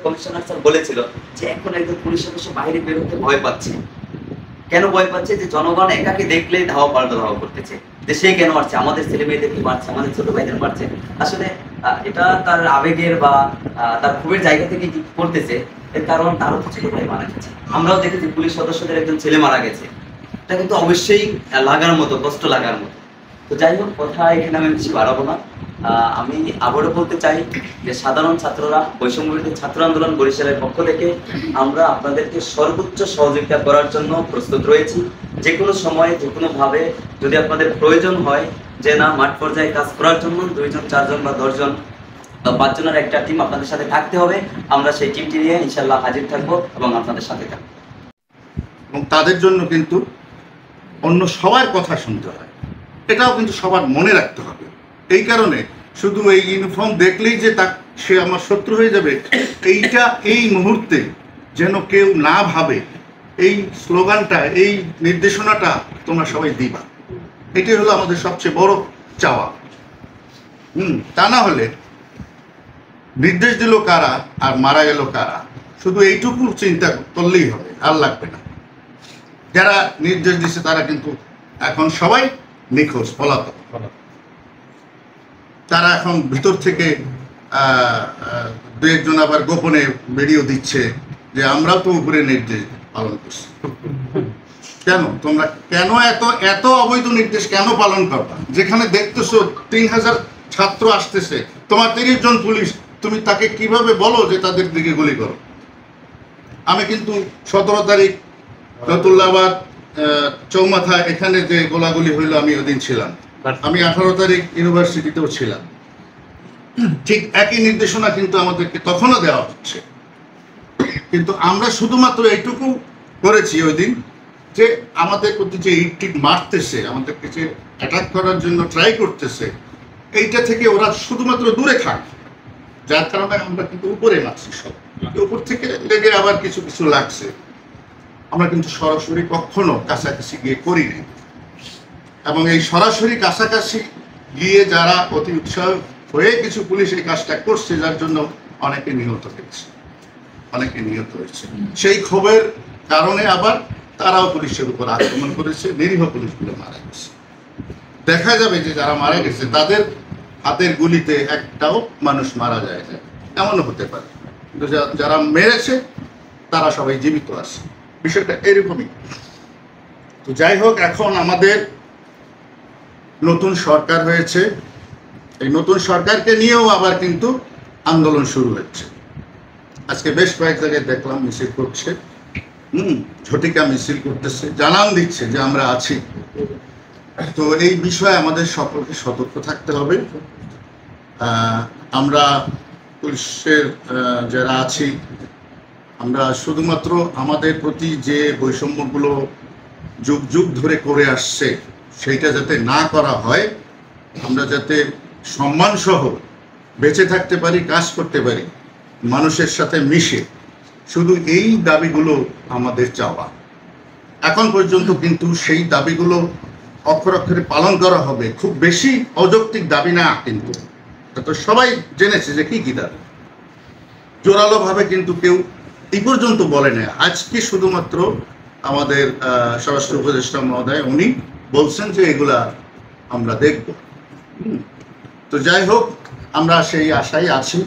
Commissioner sir বলেছিল যে এখন একজন পুলিশ সদস্য বাইরে বের হতে ভয় পাচ্ছে। কেন ভয় পাচ্ছে? যে জনগণ একাকে দেখলেই ধাওয়া পাল্টা ধাওয়া করতেছে, যে সে কেন মারছে, আমাদের ছেলে মেয়েদেরকে মারছে, আমাদের ছোট ভাইদের মারছে। আসলে এটা তার আবেগের বা তার ক্ষোভের জায়গা থেকে কি করতেছে, এর কারণ তারও তো ছোট ভাই মারা গেছে। আমরাও দেখেছি পুলিশ সদস্যদের একজন ছেলে মারা গেছে, এটা কিন্তু অবশ্যই লাগার মতো, কষ্ট লাগার মতো। তো যাই হোক, কথা এখানে আমি বেশি বাড়াবো না। আমি আবারও বলতে চাই যে সাধারণ ছাত্ররা, বৈষম্যবিরোধী ছাত্র আন্দোলন বরিশালের পক্ষ থেকে আমরা আপনাদেরকে সর্বোচ্চ সহযোগিতা করার জন্য প্রস্তুত রয়েছি। যে কোনো সময়ে, যে কোনো ভাবে যদি আপনাদের প্রয়োজন হয় যে না মাঠ পর্যায়ে কাজ করার জন্য 2 জন 4 জন বা 10 জন বা 5 জনের একটা টিম আপনাদের সাথে থাকতে হবে, আমরা সেই টিমটি নিয়ে ইনশাল্লাহ হাজির থাকবো এবং আপনাদের সাথে থাকবো। এবং তাদের জন্য কিন্তু অন্য সবার কথা শুনতে হয়, এটাও কিন্তু সবার মনে রাখতে হবে। এই কারণে শুধু এই ইউনিফর্ম দেখলেই যে সে আমার শত্রু হয়ে যাবে, এইটা এই মুহূর্তে যেন কেউ না ভাবে। এই স্লোগানটা, এই নির্দেশনাটা তোমরা সবাই দিবা, এটাই হলো আমাদের সবচেয়ে বড় চাওয়া। তা না হলে নির্দেশ দিল কারা আর মারা গেল কারা, শুধু এইটুকু চিন্তা করলেই হবে, আর লাগবে না। যারা নির্দেশ দিচ্ছে তারা কিন্তু এখন সবাই নিখোঁজ, পলাতক। তারা এখন ভিতর থেকে 2-1 জন আবার গোপনে ভিডিও দিচ্ছে যে আমরাও তো উপরে নির্দেশ পালন করছি। কেন তোমরা কেন এত অবৈধ নির্দেশ কেন পালন করবা? যেখানে দেখতেছো 3000 ছাত্র আসতেছে, তোমার 30 জন পুলিশ, তুমি তাকে কিভাবে বলো যে তাদের দিকে গুলি করো? আমি কিন্তু 17 তারিখ রতুল্লাবাদ চৌমাথা এখানে যে গোলাগুলি হইল আমি ওদিন ছিলাম। আমি 18 তারিখ ইউনিভার্সিটিতেও ছিলাম। ঠিক একই নির্দেশনা কিন্তু আমাদেরকে তখনও দেওয়া হচ্ছে, কিন্তু আমরা শুধুমাত্র এইটুকু করেছি ওই দিন যে আমাদের প্রতি যে ইট মারতেছে, আমাদেরকে যে অ্যাটাক করার জন্য ট্রাই করতেছে, এইটা থেকে ওরা শুধুমাত্র দূরে থাক, যার কারণে আমরা কিন্তু উপরে মারছি। সব উপর থেকে লেগে আবার কিছু কিছু লাগছে, আমরা কিন্তু সরাসরি কখনো কাছাকাছি গিয়ে করিনি। এবং এই সরাসরি কাছাকাছি গিয়ে যারা অতি উৎসাহ হয়ে কিছু পুলিশ এই কাজটা করছে, যার জন্য অনেকে নিহত হয়েছে। সেই ক্ষোভের কারণে আবার তারাও পুলিশের উপর আক্রমণ করেছে, নিরীহ পুলিশগুলো মারা গেছে। দেখা যাবে যে যারা মারা গেছে তাদের হাতের গুলিতে একটাও মানুষ মারা যায় না, এমনও হতে পারে, কিন্তু যারা মেরেছে তারা সবাই জীবিত আছে। বিষয়টা এরকমই। তো যাই হোক, এখন আমাদের নতুন সরকার হয়েছে, এই নতুন সরকারকে নিয়েও আবার কিন্তু আন্দোলন শুরু হচ্ছে। আজকে বেশ কয়েক জায়গায় দেখলাম মিছিল করছে, ঝটিকা মিছিল করতেছে, জানান দিচ্ছে যে আমরা আছি। তো এই বিষয়ে আমাদের সকলকে সতর্ক থাকতে হবে। আমরা পুলিশের যারা আছি, আমরা শুধুমাত্র আমাদের প্রতি যে বৈষম্যগুলো যুগ যুগ ধরে করে আসছে সেইটা যাতে না করা হয়, আমরা যাতে সম্মানসহ বেঁচে থাকতে পারি, কাজ করতে পারি, মানুষের সাথে মিশে, শুধু এই দাবিগুলো আমাদের চাওয়া। এখন পর্যন্ত কিন্তু সেই দাবিগুলো অক্ষরে অক্ষরে পালন করা হবে, খুব বেশি অযৌক্তিক দাবি না, কিন্তু তো সবাই জেনেছে যে কি কি দাবি। জোরালোভাবে কিন্তু কেউ এই পর্যন্ত বলে না। আজকে শুধুমাত্র আমাদের স্বরাষ্ট্র উপদেষ্টা মহোদয় উনি বলছেন যে এগুলা আমরা দেখব। তো যাই হোক, আমরা সেই আশায় আছি।